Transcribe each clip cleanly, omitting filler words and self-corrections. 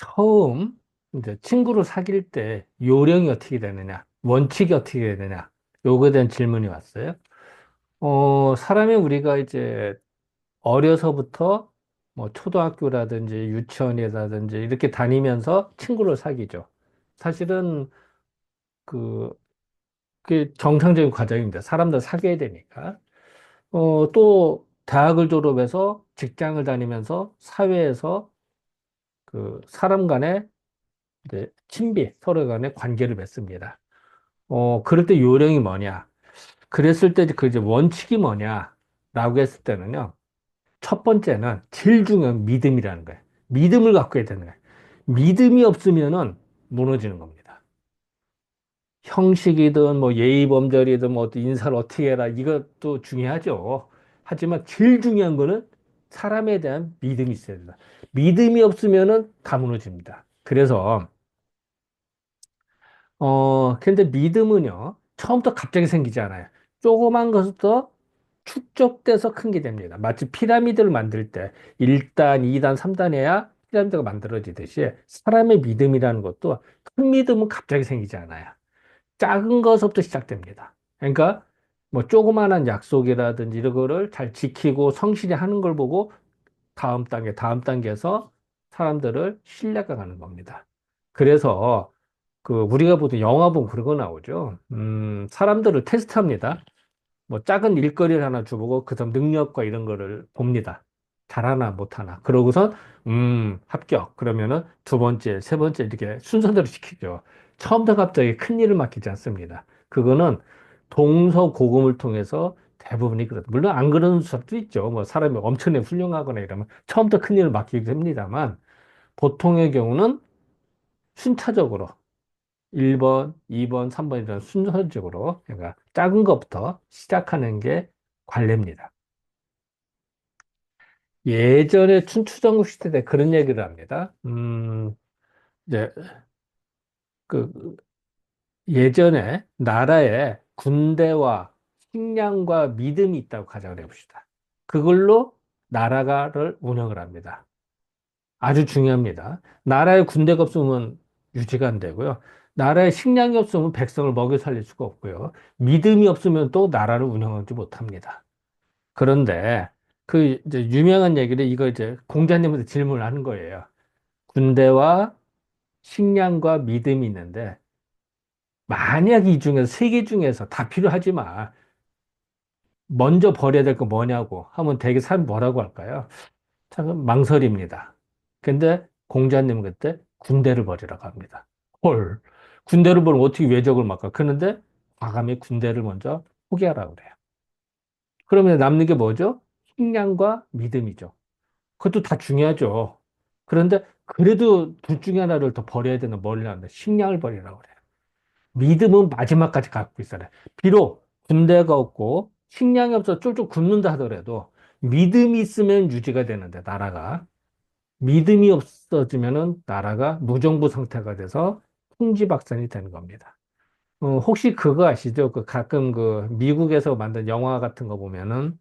처음 이제 친구를 사귈 때 요령이 어떻게 되느냐, 원칙이 어떻게 되느냐, 요거에 대한 질문이 왔어요. 사람이 우리가 이제 어려서부터 뭐 초등학교라든지 유치원이라든지 이렇게 다니면서 친구를 사귀죠. 사실은 그, 그 정상적인 과정입니다. 사람들 사귀어야 되니까. 또 대학을 졸업해서 직장을 다니면서 사회에서 그 사람 간의 이제 친비, 서로 간의 관계를 맺습니다. 그럴 때 요령이 뭐냐? 그랬을 때 그 이제 원칙이 뭐냐라고 했을 때는요. 첫 번째는 제일 중요한 믿음이라는 거예요. 믿음을 갖고 해야 되는 거예요. 믿음이 없으면은 무너지는 겁니다. 형식이든 뭐 예의범절이든 뭐 어떤 인사를 어떻게 해라 이것도 중요하죠. 하지만 제일 중요한 거는 사람에 대한 믿음이 있어야 된다. 믿음이 없으면은 다 무너집니다. 그래서 근데 믿음은요, 처음부터 갑자기 생기지 않아요. 조그만 것부터 축적돼서 큰 게 됩니다. 마치 피라미드를 만들 때 1단, 2단, 3단 해야 피라미드가 만들어지듯이 사람의 믿음이라는 것도 큰 믿음은 갑자기 생기지 않아요. 작은 것부터 시작됩니다. 그러니까 뭐 조그마한 약속이라든지 이런 거를 잘 지키고 성실히 하는 걸 보고 다음 단계에서 사람들을 신뢰가 가는 겁니다. 그래서 그 우리가 보통 영화 보면 그런 거 나오죠. 사람들을 테스트합니다. 뭐 작은 일거리를 하나 줘보고 그 사람 능력과 이런 거를 봅니다. 잘하나 못하나. 그러고선 합격. 그러면은 두 번째, 세 번째 이렇게 순서대로 시키죠. 처음부터 갑자기 큰 일을 맡기지 않습니다. 그거는 동서고금을 통해서 대부분이 그렇다. 물론 안 그런 사람도 있죠. 뭐 사람이 엄청나게 훌륭하거나 이러면 처음부터 큰 일을 맡기게 됩니다만 보통의 경우는 순차적으로 1번, 2번, 3번 이런 순서적으로 그러니까 작은 것부터 시작하는 게 관례입니다. 예전에 춘추전국 시대 때 그런 얘기를 합니다. 이제 그 예전에 나라에 군대와 식량과 믿음이 있다고 가정을 해봅시다. 그걸로 나라를 운영을 합니다. 아주 중요합니다. 나라에 군대가 없으면 유지가 안 되고요. 나라에 식량이 없으면 백성을 먹여 살릴 수가 없고요. 믿음이 없으면 또 나라를 운영하지 못합니다. 그런데 그 이제 유명한 얘기를 이거 이제 공자님한테 질문을 하는 거예요. 군대와 식량과 믿음이 있는데 만약 이 중에서 세 개 중에서 다 필요하지만 먼저 버려야 될 거 뭐냐고 하면 대개 사람 뭐라고 할까요? 참 망설입니다. 근데 공자님은 그때 군대를 버리라고 합니다. 헐, 군대를 버리면 어떻게 외적을 막아? 그런데 과감히 군대를 먼저 포기하라고 그래요. 그러면 남는 게 뭐죠? 식량과 믿음이죠. 그것도 다 중요하죠. 그런데 그래도 둘 중에 하나를 더 버려야 되는 뭘 하는데 식량을 버리라고 그래요. 믿음은 마지막까지 갖고 있어야 돼. 비록 군대가 없고 식량이 없어 쫄쫄 굶는다 하더라도 믿음이 있으면 유지가 되는데 나라가 믿음이 없어지면은 나라가 무정부 상태가 돼서 풍지박산이 되는 겁니다. 혹시 그거 아시죠? 그 가끔 그 미국에서 만든 영화 같은 거 보면은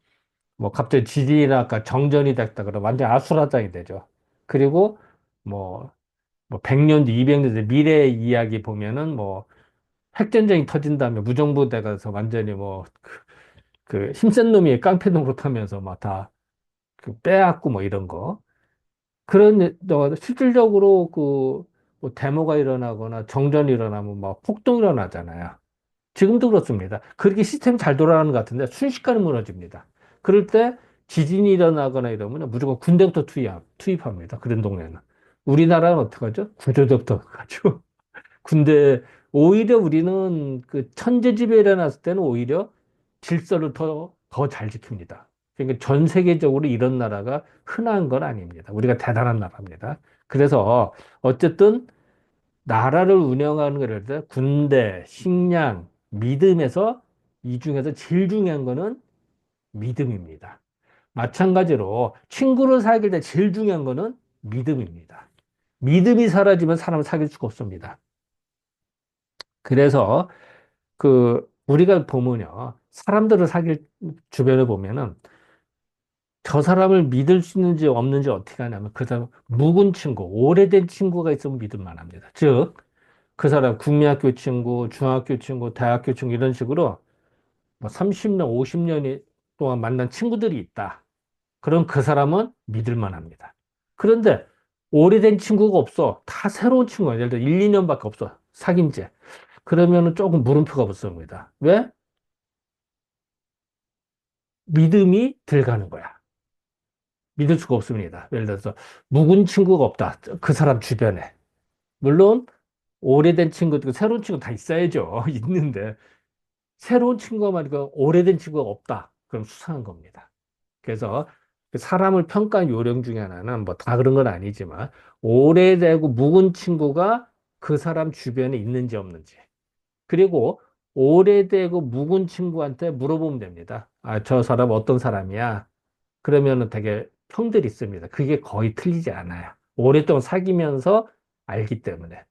뭐 갑자기 지진이나 정전이 됐다 그러면 완전 아수라장이 되죠. 그리고 뭐, 뭐 100년 뒤, 200년 뒤 미래 이야기 보면은 뭐 핵전쟁이 터진 다음에 무정부대 가서 완전히 뭐 그 힘센 놈이 깡패 노릇하면서 막 다 그 빼앗고 뭐 이런 거. 그런 실질적으로 그뭐 데모가 일어나거나 정전이 일어나면 막 폭동이 일어나잖아요. 지금도 그렇습니다. 그렇게 시스템이 잘 돌아가는 것 같은데 순식간에 무너집니다. 그럴 때 지진이 일어나거나 이러면 무조건 군대부터 투입합니다. 그런 동네는. 우리나라는 어떻게 하죠? 구조대부터 가죠. 근데 오히려 우리는 그 천재지변이 일어났을 때는 오히려 질서를 더 잘 지킵니다. 그러니까 전 세계적으로 이런 나라가 흔한 건 아닙니다. 우리가 대단한 나라입니다. 그래서 어쨌든 나라를 운영하는 거를 때 군대, 식량, 믿음에서 이 중에서 제일 중요한 거는 믿음입니다. 마찬가지로 친구를 사귈 때 제일 중요한 거는 믿음입니다. 믿음이 사라지면 사람을 사귈 수가 없습니다. 그래서 그 우리가 보면요. 사람들을 사귈 주변에 보면은 저 사람을 믿을 수 있는지 없는지 어떻게 하냐면 그 사람 묵은 친구, 오래된 친구가 있으면 믿을 만합니다. 즉, 그 사람 국민학교 친구, 중학교 친구, 대학교 친구 이런 식으로 뭐 30년, 50년 동안 만난 친구들이 있다. 그럼 그 사람은 믿을 만합니다. 그런데 오래된 친구가 없어. 다 새로운 친구야. 예를 들어 1, 2년밖에 없어. 사귄 지. 그러면은 조금 물음표가 붙습니다. 왜? 믿음이 들어가는 거야. 믿을 수가 없습니다. 예를 들어서 묵은 친구가 없다. 그 사람 주변에. 물론 오래된 친구도 새로운 친구 다 있어야죠. 있는데 새로운 친구가 말이고 오래된 친구가 없다. 그럼 수상한 겁니다. 그래서 그 사람을 평가한 요령 중에 하나는 뭐 다 그런 건 아니지만 오래되고 묵은 친구가 그 사람 주변에 있는지 없는지. 그리고 오래되고 묵은 친구한테 물어보면 됩니다. 아, 저 사람 어떤 사람이야? 그러면은 되게 평들이 있습니다. 그게 거의 틀리지 않아요. 오랫동안 사귀면서 알기 때문에.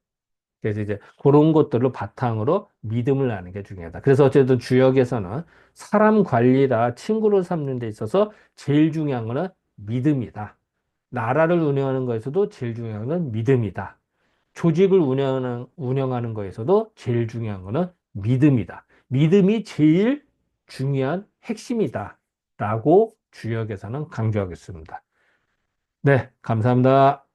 그래서 이제 그런 것들을 바탕으로 믿음을 나는 게 중요하다. 그래서 어쨌든 주역에서는 사람 관리라 친구를 삼는 데 있어서 제일 중요한 거는 믿음이다. 나라를 운영하는 거에서도 제일 중요한 건 믿음이다. 조직을 운영하는 거에서도 제일 중요한 거는 믿음이다. 믿음이 제일 중요한 핵심이다. 라고 주역에서는 강조하겠습니다. 네, 감사합니다.